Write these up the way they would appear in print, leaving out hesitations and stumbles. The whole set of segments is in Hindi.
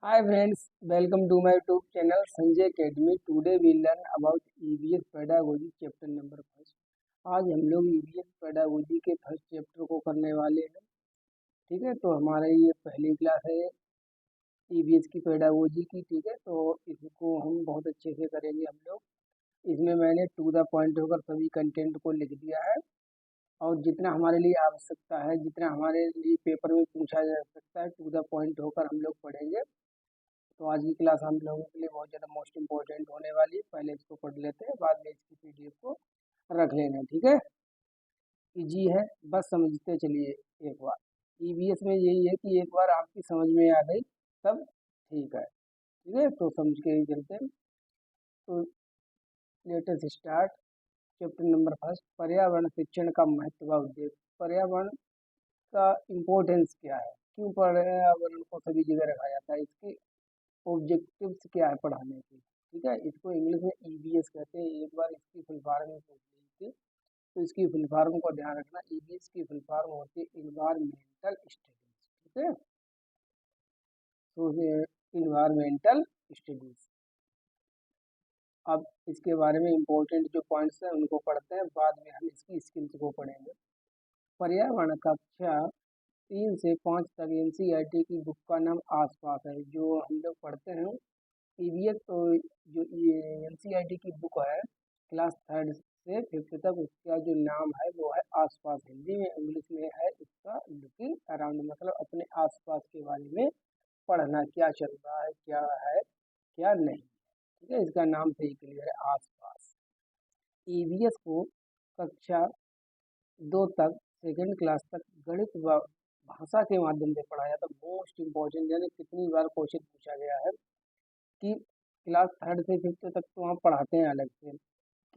Hi friends, welcome to my YouTube channel Sanjay Academy. Today we learn about EVS pedagogy chapter number first. आज हम लोग EVS pedagogy के फर्स्ट चैप्टर को करने वाले हैं। ठीक है, तो हमारा ये पहली क्लास है EVS की पेडागोजी की। ठीक है, तो इसको हम बहुत अच्छे से करेंगे हम लोग। इसमें मैंने टू द पॉइंट होकर सभी कंटेंट को लिख दिया है और जितना हमारे लिए आवश्यकता है, जितना हमारे लिए पेपर में पूछा जा सकता है, टू द पॉइंट होकर हम लोग पढ़ेंगे। तो आज की क्लास हम लोगों के लिए बहुत ज़्यादा मोस्ट इम्पोर्टेंट होने वाली है। पहले इसको पढ़ लेते हैं, बाद में इसकी पीडीएफ को रख लेना। ठीक है, इजी है, बस समझते चलिए एक बार। ईवीएस में यही है कि एक बार आपकी समझ में आ गई तब ठीक है। ठीक है, तो समझ के ही चलते हैं। तो latest start chapter number first, पर्यावरण शिक्षण का महत्व व उद्देश्य। पर्यावरण का इम्पोर्टेंस क्या है, क्यों पर्यावरण को सभी जगह रखा जाता है, इसके ऑब्जेक्टिव्स क्या है पढ़ाने के। ठीक है, इसको इंग्लिश में ईवीएस कहते हैं। एक बार इसकी फुल फॉर्म में पूछ ली थी, तो इसकी फुल फॉर्म को ध्यान रखना। ईवीएस की फुल फॉर्म होती है इन्वायरमेंटल स्टडीज। ठीक है, तो इन्वायरमेंटल स्टडीज। अब इसके बारे में इम्पोर्टेंट जो पॉइंट्स हैं उनको पढ़ते हैं, बाद में हम इसकी स्किल्स को पढ़ेंगे। पर्यावरण कक्षा 3 से 5 तक एनसीईआरटी की बुक का नाम आसपास है, जो हम लोग पढ़ते हैं ईवीएस। तो जो ये एनसीईआरटी की बुक है क्लास थर्ड से फिफ्थ तक, उसका जो नाम है वो है आसपास। हिंदी में इंग्लिश में है इसका लुकिंग अराउंड, मतलब अपने आसपास के बारे में पढ़ना, क्या चल रहा है क्या नहीं। ठीक है, इसका नाम से ही क्लियर है, आसपास। ईवीएस को कक्षा 2 तक, सेकेंड क्लास तक गणित व भाषा के माध्यम से पढ़ाया था। मोस्ट इम्पोर्टेंट, यानी कितनी बार क्वेश्चन पूछा गया है कि क्लास थर्ड से फिफ्थ तक तो वहाँ पढ़ाते हैं अलग से,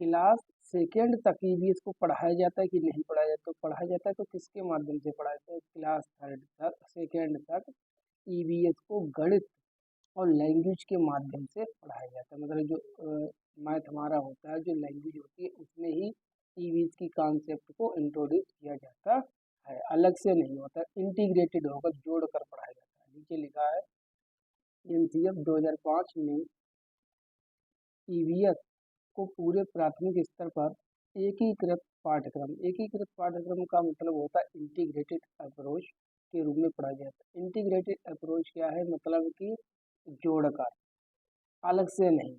क्लास सेकेंड तक ईवीएस को पढ़ाया जाता है कि नहीं पढ़ाया जाता। तो पढ़ाया जाता है, तो किसके माध्यम से पढ़ाया जाता है, क्लास थर्ड तक सेकेंड तक ईवीएस को गणित और लैंग्वेज के माध्यम से पढ़ाया जाता है। मतलब जो मैथ हमारा होता है, जो लैंग्वेज होती है, उसमें ही ईवीएस की कॉन्सेप्ट को इंट्रोड्यूस किया जाता है, अलग से नहीं होता। इंटीग्रेटेड होकर जोड़ कर पढ़ाया जाता है। नीचे लिखा है एनसीएफ 2005 में ईवीएस को पूरे प्राथमिक स्तर पर एकीकृत पाठ्यक्रम का मतलब होता है इंटीग्रेटेड अप्रोच के रूप में पढ़ाया जाता है। इंटीग्रेटेड अप्रोच क्या है, मतलब कि जोड़कर, अलग से नहीं।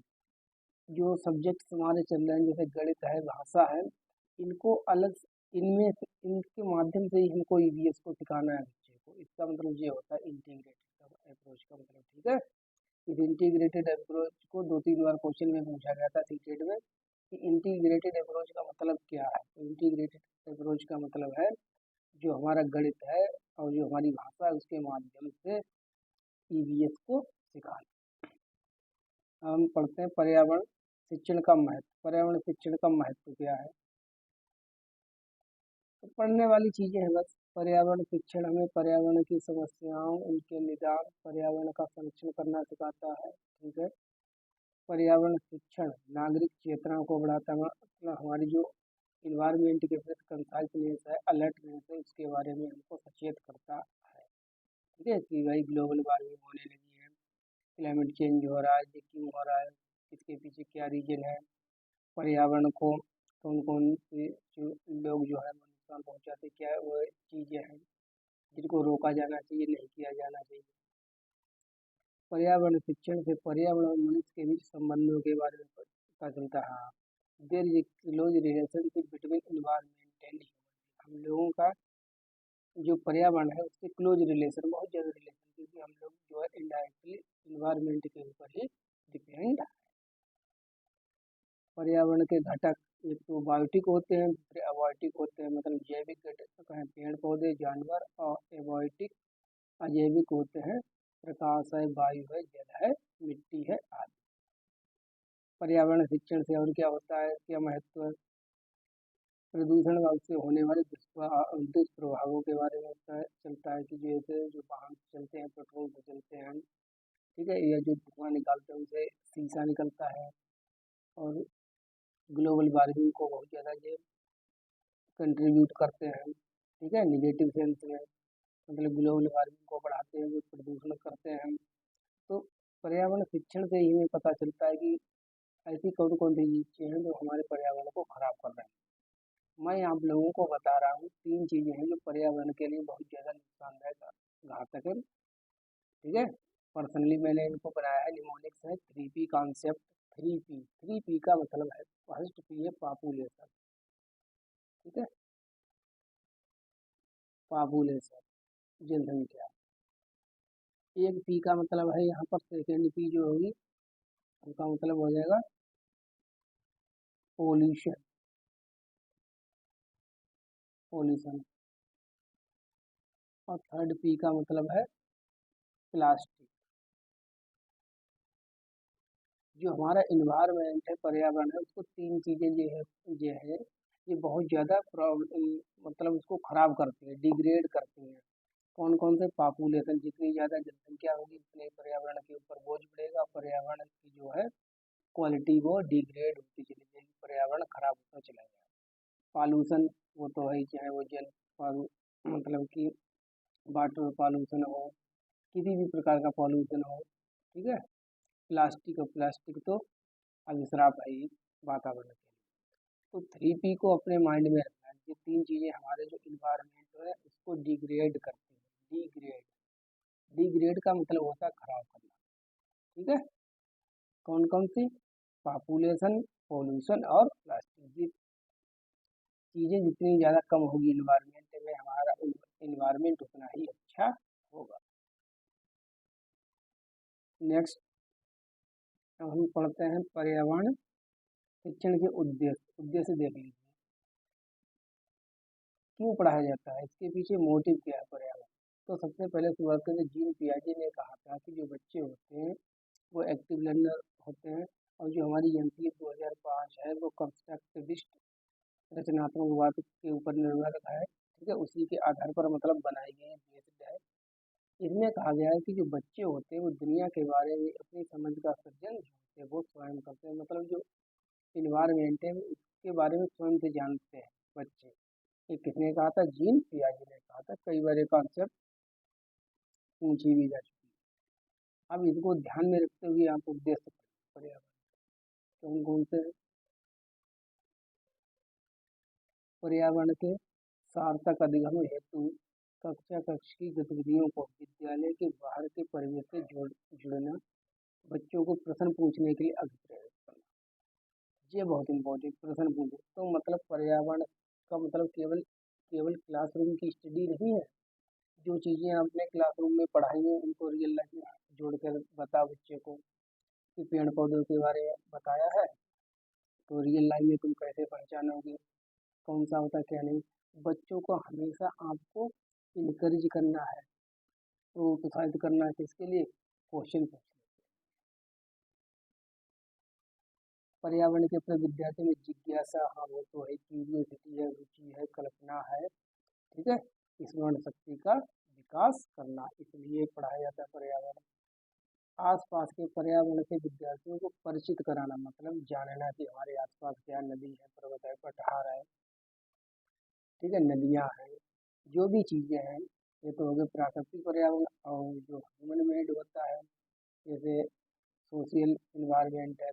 जो सब्जेक्ट्स हमारे चल रहे हैं, जैसे गणित है, भाषा है, इनको अलग, इनमें इनके माध्यम से ही हमको ईवीएस को सिखाना है बच्चे को। इसका मतलब ये होता है इंटीग्रेटेड अप्रोच का मतलब। ठीक है, इस इंटीग्रेटेड अप्रोच को 2-3 बार क्वेश्चन में पूछा गया था सीटेट में कि इंटीग्रेटेड अप्रोच का मतलब क्या है। तो इंटीग्रेटेड अप्रोच का मतलब है जो हमारा गणित है और जो हमारी भाषा है, उसके माध्यम से ईवीएस को सिखाना। हम पढ़ते हैं पर्यावरण शिक्षण का महत्व। पर्यावरण शिक्षण का महत्व क्या है, तो पढ़ने वाली चीजें हैं बस। पर्यावरण शिक्षण हमें पर्यावरण की समस्याओं, उनके निदान, पर्यावरण का संरक्षण करना सिखाता है। ठीक है, पर्यावरण शिक्षण नागरिक चेतना को बढ़ाता है, मतलब हमारी जो इन्वायरमेंट के प्रति कंसाइसनेस है, अलर्टनेस है, उसके बारे में हमको सचेत करता है। ठीक है, कि भाई ग्लोबल वार्मिंग होने लगी है, क्लाइमेट चेंज हो रहा है, ये क्यों हो रहा है, इसके पीछे क्या रीजन है, पर्यावरण को कौन कौन से जो लोग जो है वो नुकसान पहुँचाते, क्या वो चीज़ें हैं जिनको रोका जाना चाहिए, नहीं किया जाना चाहिए। पर्यावरण शिक्षण से पर्यावरण और मनुष्य के बीच संबंधों के बारे में पता चलता है। हाँ, there is close relationship between environment and human. हम लोगों का जो पर्यावरण है उससे क्लोज रिलेशन, बहुत ज़्यादा रिलेशन, क्योंकि हम लोग जो है इनडायरेक्टली इन्वायरमेंट के ऊपर ही डिपेंड। पर्यावरण के घटक एक तो बायोटिक होते हैं, दूसरे अबायोटिक होते हैं। मतलब जैविक घटक हैं पेड़ पौधे जानवर, और एबायोटिक अजैविक होते हैं, प्रकाश है, वायु है, जल है, मिट्टी है आदि। पर्यावरण शिक्षण से और क्या होता है, क्या महत्व है, प्रदूषण व उससे होने वाले दुष्प्रभावों के बारे में होता है, चलता है कि जैसे जो वाहन से चलते हैं, पेट्रोल से चलते हैं, ठीक है, या जो धुआं निकालते हैं उनसे शीशा निकलता है, और ग्लोबल वार्मिंग को बहुत ज़्यादा ये कंट्रीब्यूट करते हैं। ठीक है, निगेटिव सेंस में, मतलब ग्लोबल वार्मिंग को बढ़ाते हैं, जो प्रदूषण करते हैं। तो पर्यावरण शिक्षण से ही हमें पता चलता है कि ऐसी कौन कौन सी चीज़ें हैं जो हमारे पर्यावरण को खराब कर रही हैं। मैं आप लोगों को बता रहा हूँ 3 चीज़ें हैं जो पर्यावरण के लिए बहुत ज़्यादा नुकसानदायक घातक है। ठीक है, पर्सनली मैंने इनको बनाया है, निमोनिक्स है 3P कॉन्सेप्ट। 3P का मतलब है, फर्स्ट पी है पॉपुलेशन। ठीक है, पॉपुलेशन जनसंख्या। एक पी का मतलब है यहाँ पर सेकेंड पी जो होगी उसका मतलब हो जाएगा पोल्यूशन। पोल्यूशन। और थर्ड पी का मतलब है प्लास्टिक। जो हमारा इन्वायरमेंट है, पर्यावरण है, उसको 3 चीज़ें जो है ये बहुत ज़्यादा प्रॉब्लम, मतलब उसको खराब करती है, डिग्रेड करती हैं। कौन कौन से? पॉपुलेशन, जितनी ज़्यादा जनसंख्या होगी उतने ही पर्यावरण के ऊपर बोझ पड़ेगा, पर्यावरण की जो है क्वालिटी वो डिग्रेड होती चली जाएगी, पर्यावरण खराब होता चला जाएगा। पॉल्यूशन वो तो है ही, चाहे वो जल मतलब कि वाटर पॉल्यूशन हो, किसी भी प्रकार का पॉल्यूशन हो। ठीक है, प्लास्टिक, और प्लास्टिक तो अभिश्राप है ही वातावरण के लिए। तो 3P को अपने माइंड में रखना है। ये 3 चीज़ें हमारे जो इन्वायरमेंट है उसको डिग्रेड करती हैं। डिग्रेड, डिग्रेड का मतलब होता है खराब करना। ठीक है, कौन कौन सी? पॉपुलेशन, पोल्यूशन और प्लास्टिक। ये चीज़ें जितनी ज़्यादा कम होगी इन्वायरमेंट में, हमारा इन्वायरमेंट उतना ही अच्छा होगा। नेक्स्ट, अब हम पढ़ते हैं पर्यावरण शिक्षण के उद्देश्य। उद्देश्य देख लीजिए, क्यों पढ़ाया जाता है, इसके पीछे मोटिव क्या है पर्यावरण। तो सबसे पहले शुरुआत करें, जीन पियाजे ने कहा था कि जो बच्चे होते हैं वो एक्टिव लर्नर होते हैं, और जो हमारी एमसीए 2005 है वो कंस्ट्रक्टिविस्ट रचनात्मकवाद के ऊपर निर्भर है। ठीक है, उसी के आधार पर मतलब बनाई गई है, बेस्ड है। इसमें कहा गया है कि जो बच्चे होते हैं वो दुनिया के बारे में अपनी समझ का सृजन जो होते हैं वो स्वयं करते हैं, मतलब जो इन्वायरमेंट है उसके बारे में स्वयं से जानते हैं बच्चे। ये किसने कहा था? जीन पियाजे ने कहा था। कई बार ये कॉन्सेप्ट पूछी भी जा चुकी है। अब इसको ध्यान में रखते हुए आप उद्देश्य पर्यावरण कौन कौन से? पर्यावरण के सार्थक अधिगम हेतु कक्षा कक्ष की गतिविधियों को विद्यालय के बाहर के परिवेश से जुड़ना, बच्चों को प्रश्न पूछने के लिए अभिप्रेरित करना। ये बहुत इम्पोर्टेंट, प्रश्न पूछे तो मतलब पर्यावरण का मतलब केवल केवल क्लासरूम की स्टडी नहीं है। जो चीज़ें आपने क्लासरूम में पढ़ाई हैं उनको रियल लाइफ में जोड़कर बताओ बच्चे को। कि पेड़ पौधों के बारे में बताया है तो रियल लाइफ में तुम कैसे पहचानोगे कौन सा होता है क्या नहीं। बच्चों को हमेशा आपको इनकरेज करना है, प्रोत्साहित करना है, किसके लिए? क्वेश्चन पूछने। पर्यावरण के प्रति विद्यार्थी में जिज्ञासा, हाँ वो तो है, क्यूरियोसिटी है, रुचि है, कल्पना है। ठीक है, स्मरण शक्ति का विकास करना, इसलिए पढ़ाया जाता है पर्यावरण। आसपास के पर्यावरण से विद्यार्थियों को परिचित कराना, मतलब जानना कि हमारे आसपास क्या नदी है, पर्वत है, पठार है। ठीक है, नदियाँ हैं, जो भी चीज़ें हैं, ये तो हो गए प्राकृतिक पर्यावरण। और जो ह्यूमन मेड होता है, जैसे सोशल इन्वायरमेंट है,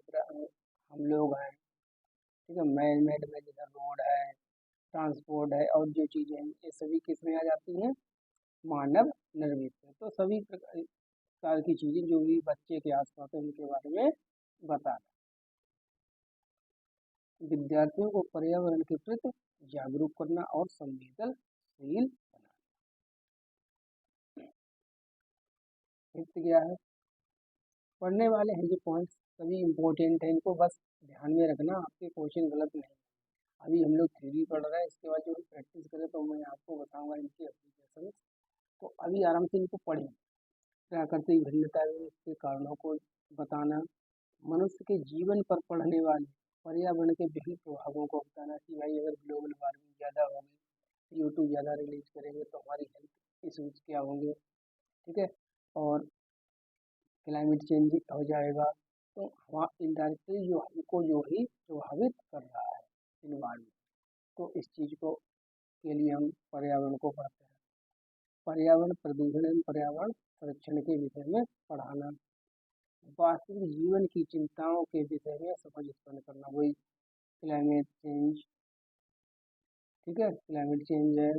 हम लोग हैं। ठीक है, मैन मेड में जैसे रोड है, ट्रांसपोर्ट है, और जो चीज़ें हैं ये सभी किस में आ जाती हैं? मानव निर्मित है। तो सभी प्रकार की चीज़ें जो भी बच्चे के आसपास है उनके बारे में बताना। विद्यार्थियों को पर्यावरण के प्रति जागरूक करना और संवेदनशील बनाना। फिफ्थ क्या है? पढ़ने वाले हैं जो पॉइंट्स सभी इम्पोर्टेंट हैं, इनको बस ध्यान में रखना, आपके क्वेश्चन गलत नहीं। अभी हम लोग थ्योरी पढ़ रहे हैं, इसके बाद जो प्रैक्टिस करें तो मैं आपको बताऊंगा इनकी एप्लीकेशन। तो अभी आराम से इनको पढ़िए। प्राकृतिक भिन्नता के कारणों को बताना, मनुष्य के जीवन पर पड़ने वाले पर्यावरण के विभिन्न प्रभावों को बताना कि भाई अगर ग्लोबल वार्मिंग ज़्यादा होगी, CO2 ज़्यादा रिलीज करेंगे तो हमारी हेल्थ इश्यूज क्या होंगे। ठीक है, और क्लाइमेट चेंज हो जाएगा तो वहाँ इनडायरेक्टली जो हमको जो ही प्रभावित कर रहा है इन्वायरमेंट। तो इस चीज़ को के लिए हम पर्यावरण को पढ़ते हैं। पर्यावरण प्रदूषण एवं पर्यावरण संरक्षण के विषय में पढ़ाना। वास्तविक जीवन की चिंताओं के विषय में समझ उत्पन्न करना, वही क्लाइमेट चेंज, ठीक है, क्लाइमेट चेंज है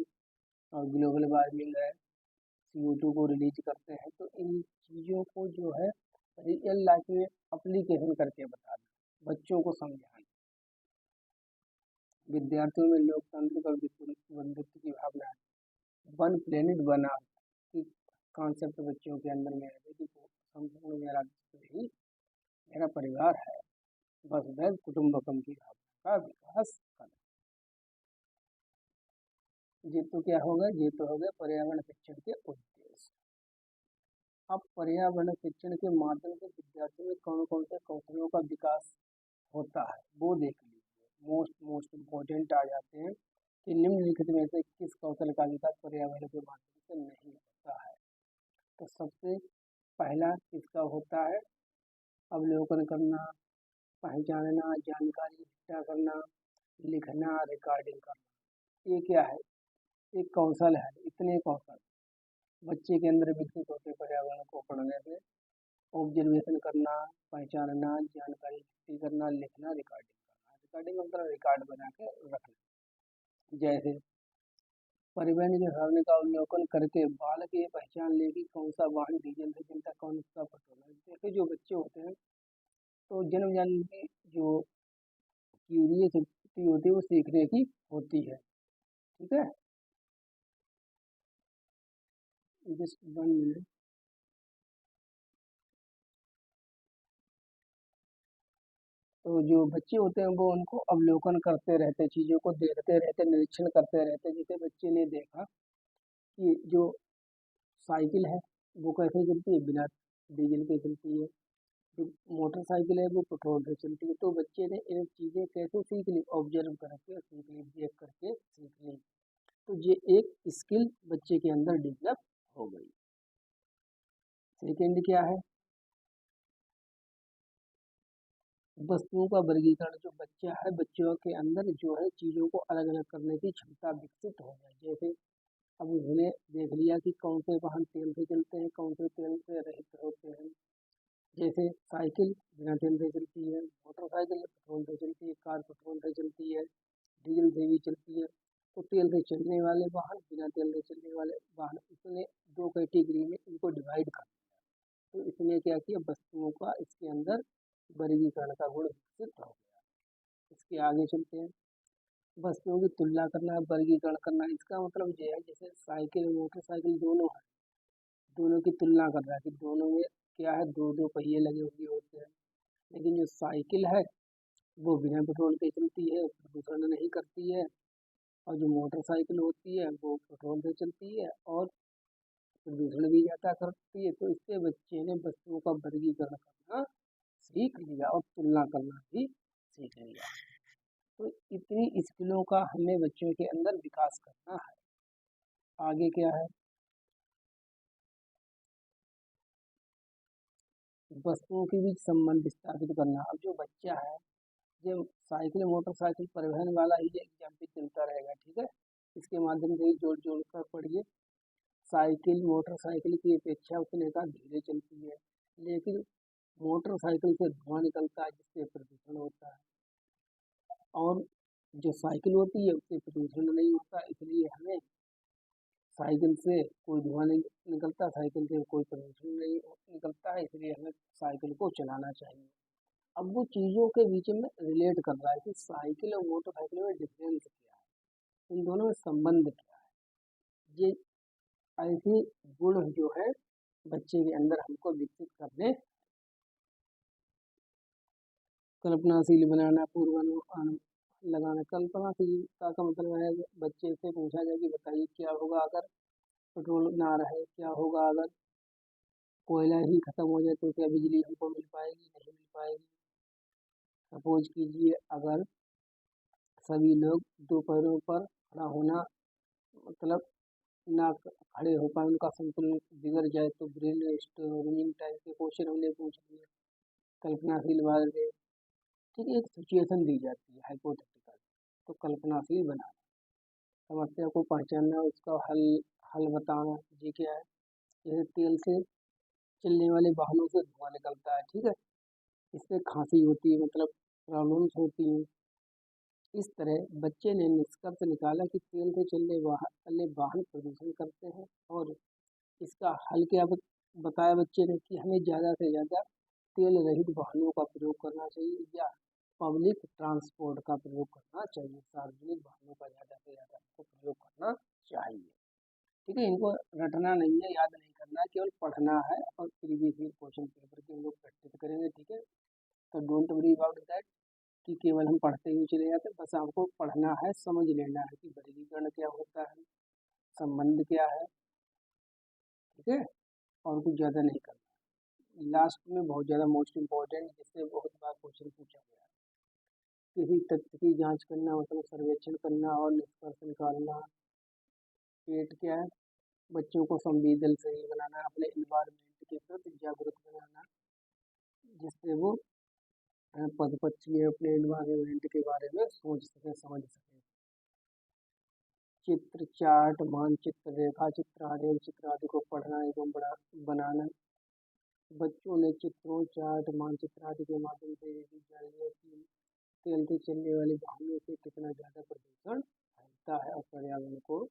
और ग्लोबल वार्मिंग है, CO2 को रिलीज करते हैं। तो इन चीज़ों को जो है रियल लाइफ में अप्लीकेशन करके बताना, बच्चों को समझाना, विद्यार्थियों में लोकतंत्र और बंधुत्व की भावना है, वन प्लेनेट बना कि कॉन्सेप्ट बच्चों के अंदर में है कि संपूर्ण मेरा विश्व ही मेरा परिवार है, वसुधैव कुटुंबकम की भावना का विकास करना। ये तो क्या होगा, ये तो हो गया पर्यावरण शिक्षण के उद्देश्य। अब पर्यावरण शिक्षण के माध्यम से विद्यार्थियों में कौन कौन से कौशलों का विकास होता है वो देख लीजिए। मोस्ट इम्पोर्टेंट आ जाते हैं कि निम्नलिखित में से किस कौशल का विकास पर्यावरण के माध्यम से नहीं होता है। तो सबसे पहला किसका होता है, अवलोकन करना, पहचानना, जानकारी इकट्ठा करना, लिखना, रिकॉर्डिंग करना। ये क्या है, एक कौशल है। इतने कौशल बच्चे के अंदर विकसित होते पर्यावरण को पढ़ने से। ऑब्जर्वेशन करना, पहचानना, जानकारी इकट्ठी करना, लिखना, रिकॉर्डिंग करना। रिकॉर्डिंग मतलब रिकॉर्ड बना के रखना। जैसे परिवहन के साधन का अवलोकन करके बालक ये पहचान ले कि कौन सा वाहन डीजल से चलता है, कौन सा पेट्रोल है। जैसे जो बच्चे होते हैं तो जन्म जान की जो क्यूरियसिटी होती है वो सीखने की होती है, ठीक है। Just 1 minute. तो जो बच्चे होते हैं वो उनको अवलोकन करते रहते, चीज़ों को देखते रहते, निरीक्षण करते रहते। जैसे बच्चे ने देखा कि जो साइकिल है वो कैसे चलती है, बिना डीजल के चलती है। जो मोटरसाइकिल है वो पेट्रोल से चलती है। तो बच्चे ने एक चीज़ें कैसे सीख ली, ऑब्जर्व करके सीख ली, देख करके सीख ली। तो ये एक स्किल बच्चे के अंदर डेवलप हो गई। सेकेंड क्या है, वस्तुओं का वर्गीकरण। जो बच्चा है, बच्चों के अंदर जो है चीज़ों को अलग अलग करने की क्षमता विकसित हो जाए। जैसे अब उन्होंने देख लिया कि कौन से वाहन तेल से चलते हैं, कौन से तेल से रहित होते हैं। जैसे साइकिल बिना तेल से चलती है, मोटरसाइकिल पेट्रोल से चलती है, कार पेट्रोल से चलती है, डीजल से भी चलती है। तो तेल से चलने वाले वाहन, बिना तेल से चलने वाले वाहन, इसने दो कैटेगरी में इनको डिवाइड कर दिया। तो इसने क्या किया, वस्तुओं का इसके अंदर वर्गीकरण का गुण विकसित हो गया। इसके आगे चलते हैं, वस्तुओं की तुलना करना, वर्गीकरण करना। इसका मतलब ये है जैसे साइकिल मोटरसाइकिल दोनों है, दोनों की तुलना कर रहा है कि दोनों में क्या है, दो दो पहिए लगे हुए होते हैं। लेकिन जो साइकिल है वो बिना पेट्रोल के चलती है, प्रदूषण नहीं करती है। और जो मोटरसाइकिल होती है वो पेट्रोल से चलती है और प्रदूषण भी ज़्यादा करती है। तो इससे बच्चे ने वस्तुओं का वर्गीकरण करना सीख लिया और तुलना करना भी सीख लिया। तो इतनी स्किलों का हमें बच्चों के अंदर विकास करना है। आगे क्या है, वस्तुओं के बीच संबंध स्थापित करना। अब जो बच्चा है, जब साइकिल मोटरसाइकिल परिवहन वाला ही एग्जाम्पल चलता रहेगा, ठीक है। इसके माध्यम से ही जोड़ जोड़ कर पढ़िए। साइकिल मोटरसाइकिल की अपेक्षा उसने कहा धीरे चलती है, लेकिन मोटरसाइकिल से धुआं निकलता है जिससे प्रदूषण होता है। और जो साइकिल होती है उससे प्रदूषण नहीं होता, इसलिए हमें साइकिल से कोई धुआं नहीं निकलता, साइकिल से कोई प्रदूषण नहीं निकलता है, इसलिए हमें साइकिल को चलाना चाहिए। अब वो चीज़ों के बीच में रिलेट कर रहा है कि साइकिल और मोटरसाइकिल में डिफरेंस क्या है, इन दोनों में संबंध क्या है। ये ऐसे गुण जो है बच्चे के अंदर हमको विकसित करने। कल्पनाशील बनाना, पूर्वानुमान लगाना। कल्पनाशीलता का मतलब है कि बच्चे से पूछा जाए कि बताइए क्या होगा अगर पेट्रोल ना रहे, क्या होगा अगर कोयला ही खत्म हो जाए, तो क्या बिजली हमको मिल पाएगी, नहीं मिल पाएगी। सपोज कीजिए अगर सभी लोग दो पैरों पर खड़ा होना, मतलब ना खड़े हो पाए, उनका संतुलन बिगड़ जाए, तो ब्रेन स्टोर्मिंग टाइप के क्वेश्चन हमने पूछ लिए कल्पनाशील वाले। ठीक है, एक सिचुएशन दी जाती है हाइपोथेटिकल, तो कल्पनाशील बनाना, समस्या को पहचानना, उसका हल हल बताना। ये क्या है, जैसे तेल से चलने वाले वाहनों से धुआं निकलता है, ठीक है। इससे खांसी होती है, मतलब प्रॉब्लम्स होती हैं। इस तरह बच्चे ने निष्कर्ष निकाला कि तेल से चलने वाले वाहन प्रदूषण करते हैं, और इसका हल क्या बताया बच्चे ने कि हमें ज़्यादा से ज़्यादा तेल रहित वाहनों का प्रयोग करना चाहिए, या पब्लिक ट्रांसपोर्ट का प्रयोग करना चाहिए। सार्वजनिक वाहनों का ज़्यादा से ज़्यादा हमको प्रयोग करना चाहिए, ठीक है। इनको रटना नहीं है, याद नहीं करना है, केवल पढ़ना है, और प्रीवियस ईयर क्वेश्चन पेपर के हम लोग प्रैक्टिस करेंगे, ठीक है। तो डोंट वरी अबाउट दैट कि केवल हम पढ़ते हुए चले जाते हैं। बस आपको पढ़ना है, समझ लेना है कि वर्गीकरण क्या होता है, संबंध क्या है, ठीक है, और कुछ ज़्यादा नहीं करना। लास्ट में बहुत ज़्यादा मोस्ट इम्पोर्टेंट, जिससे बहुत बार क्वेश्चन पूछा गया है, किसी तथ्य की जांच करना, मतलब सर्वेक्षण करना और निष्कर्ष निकालना। एट क्या है, बच्चों को संवेदनशील बनाना, अपने इन्वायरमेंट के प्रति जागरूक बनाना, जिससे वो पशु पक्षी अपने इन्वायरमेंट के बारे में सोच सके, समझ सके। चित्र, चार्ट, मानचित्र, रेखा चित्र, आरेख चित्र आदि को पढ़ना एवं बनाना। बच्चों ने चित्रों, चार्ट, मानचित्र आदि के माध्यम से ये भी जान लिया कि तेल से चलने वाले वाहनों से कितना ज़्यादा प्रदूषण फैलता है और पर्यावरण को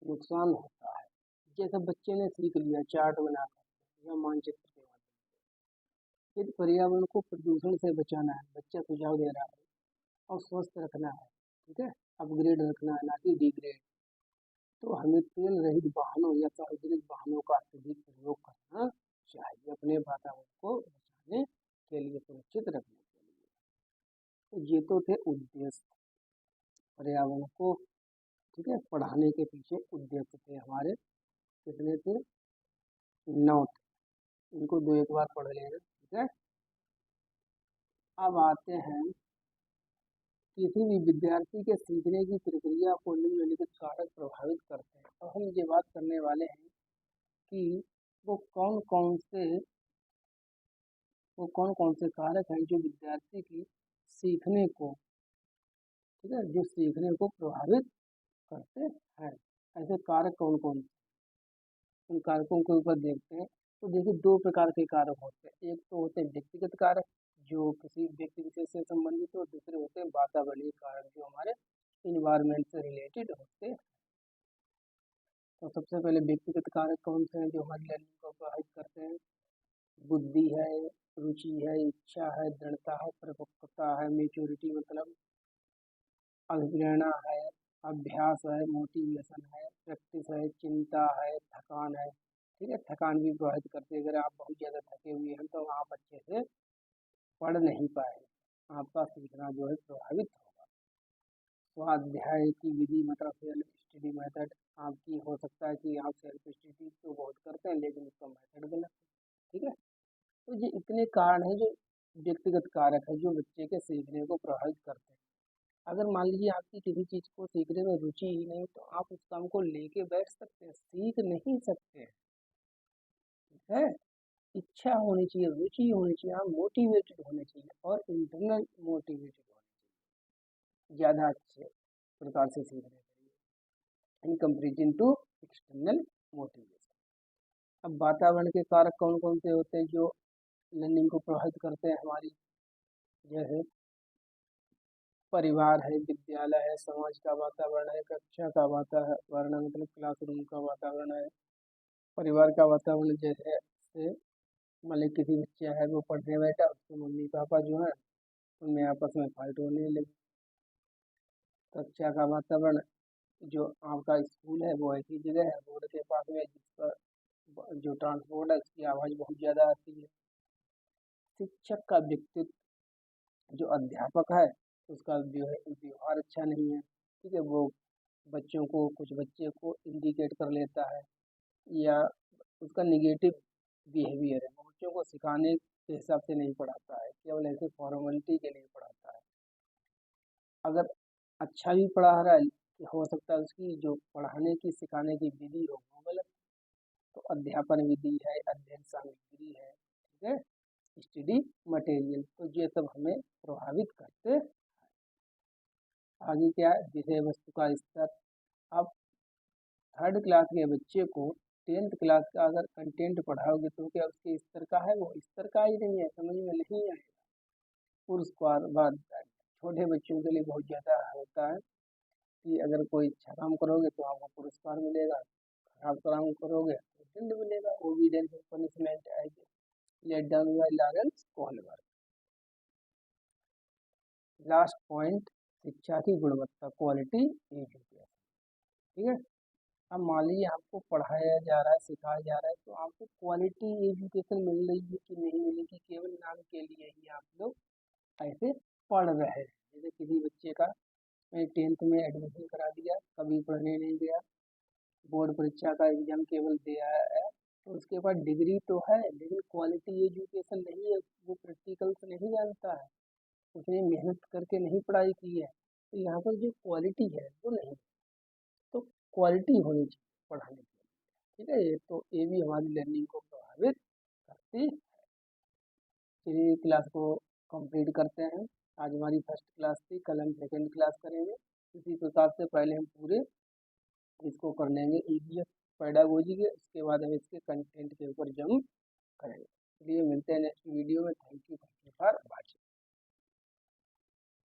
नुकसान होता है। जैसे बच्चे ने सीख लिया चार्ट बनाकर या मानचित्र के माध्यम से। यदि पर्यावरण को प्रदूषण से बचाना है, बच्चा सुझाव दे रहा है, और स्वस्थ रखना है, ठीक है, अपग्रेड रखना है, ना कि डिग्रेड, तो हमें तेल रहित वाहनों या सार्वजनिक वाहनों का अत्यधिक प्रयोग करना चाहिए, अपने वातावरण को बचाने के लिए, सुरक्षित रखने के लिए। तो ये तो थे उद्देश्य पर्यावरण को, ठीक है, पढ़ाने के पीछे उद्देश्य थे हमारे। कितने थे? 9 थे। इनको दो एक बार पढ़ लेना, ठीक है। अब आते हैं, किसी भी विद्यार्थी के सीखने की प्रक्रिया को निम्नलिखित कारक प्रभावित करते हैं। और हम ये बात करने वाले हैं कि वो कौन कौन से कारक हैं जो विद्यार्थी की सीखने को, ठीक है, जो सीखने को प्रभावित करते हैं। ऐसे कारक कौन कौन से, उन कारकों के ऊपर देखते हैं। तो देखिए, दो प्रकार के कारक होते हैं। एक तो होते हैं व्यक्तिगत कारक, जो किसी व्यक्ति विशेष से संबंधित हो। दूसरे होते हैं वातावरणीय कारक, जो हमारे इन्वायरमेंट से रिलेटेड होते हैं। तो सबसे पहले व्यक्तिगत कारक कौन से हैं जो हमारी लर्निंग को प्रभावित करते हैं? बुद्धि है, रुचि है, इच्छा है, दृढ़ता है, परिपक्वता है, मेच्योरिटी मतलब अभिप्रेरणा है, अभ्यास है, मोटिवेशन है, प्रैक्टिस है, चिंता है, थकान है, ठीक है। थकान भी प्रभावित करती है। अगर आप बहुत ज़्यादा थके हुए हैं तो आप अच्छे से पढ़ नहीं पाए, आपका सीखना जो है प्रभावित होगा। स्वाध्याय की विधि मतलब सेल्फ स्टडी मेथड, आपकी हो सकता है कि आप सेल्फ स्टडी तो बहुत करते हैं, लेकिन उसका मेथड गलत है, ठीक है। तो ये इतने कारण हैं जो व्यक्तिगत कारक है, जो बच्चे के सीखने को प्रभावित करते हैं। अगर मान लीजिए आपकी किसी चीज़ को सीखने में रुचि ही नहीं, तो आप उस काम को लेके बैठ सकते हैं, सीख नहीं सकते हैं, ठीक है। इच्छा होनी चाहिए, रुचि होनी चाहिए, आप मोटिवेटेड होने चाहिए, और इंटरनल मोटिवेटेड होने चाहिए, ज़्यादा अच्छे प्रकार से सीखने के लिए, in comparison to external motivation. अब वातावरण के कारक कौन कौन से होते हैं जो लर्निंग को प्रभावित करते हैं हमारी? जैसे परिवार है, विद्यालय है, समाज का वातावरण है, कक्षा का वातावरण मतलब क्लासरूम का वातावरण है। परिवार का वातावरण जैसे से मतलब किसी बच्चा है वो पढ़ने बैठा, उसके मम्मी पापा जो है उनमें आपस में फाइट होने लगी। कक्षा का वातावरण, जो आपका स्कूल है वो ऐसी जगह है रोड के पास में जिसका जो ट्रांसपोर्ट है उसकी आवाज़ बहुत ज़्यादा आती है। शिक्षक का व्यक्तित्व, जो अध्यापक है उसका जो है व्यवहार अच्छा नहीं है, ठीक है। वो बच्चों को, कुछ बच्चे को इंडिकेट कर लेता है, या उसका निगेटिव बिहेवियर है। वो बच्चों को सिखाने के हिसाब से नहीं पढ़ाता है, केवल ऐसे फॉर्मेलिटी के लिए पढ़ाता है। अगर अच्छा भी पढ़ा रहा है, हो सकता है उसकी जो पढ़ाने की सिखाने की विधि हो वो गलत। तो अध्यापन विधि है, अध्ययन सामग्री है, ठीक है, स्टडी मटेरियल, तो ये सब हमें प्रभावित करते हैं। आगे क्या है? विषय वस्तु का स्तर। अब थर्ड क्लास के बच्चे को टेंथ क्लास का अगर कंटेंट पढ़ाओगे तो क्या उसके स्तर का है, वो स्तर का ही नहीं है, समझ में नहीं आएगा। पुरस्कार बाद छोटे बच्चों के लिए बहुत ज़्यादा होता है कि अगर कोई अच्छा काम करोगे तो आपको पुरस्कार मिलेगा, खराब काम करोगे तो दंड मिलेगा। ओबीडियंस और punishment as laid down by Lawrence Kohlberg. Last point, शिक्षा की गुणवत्ता, क्वालिटी एजुकेशन। ठीक है, अब मान लीजिए आपको पढ़ाया जा रहा है, सिखाया जा रहा है, तो आपको क्वालिटी एजुकेशन मिल रही है कि नहीं मिली, कि केवल नाम के लिए ही आप लोग ऐसे पढ़ रहे हैं। जैसे किसी बच्चे का मैं 10th में एडमिशन करा दिया, कभी पढ़ने नहीं गया, बोर्ड परीक्षा का एग्जाम केवल दे आया है, तो उसके पास डिग्री तो है लेकिन क्वालिटी एजुकेशन नहीं है, वो प्रैक्टिकल से नहीं जानता है, उसने मेहनत करके नहीं पढ़ाई की है, तो यहाँ पर जो क्वालिटी है वो नहीं। तो क्वालिटी होनी चाहिए पढ़ाने की। ठीक है, ये तो ये भी हमारी लर्निंग को प्रभावित करती। चलिए क्लास को कंप्लीट करते हैं। आज हमारी फर्स्ट क्लास थी, कल हम सेकेंड क्लास करेंगे। इसी प्रकार से पहले हम पूरे इसको कर लेंगे ईवीएस पेडागोजी के, उसके बाद हम इसके कंटेंट के ऊपर जंप करेंगे। चलिए मिलते हैं नेक्स्ट वीडियो में। Thank you for watching.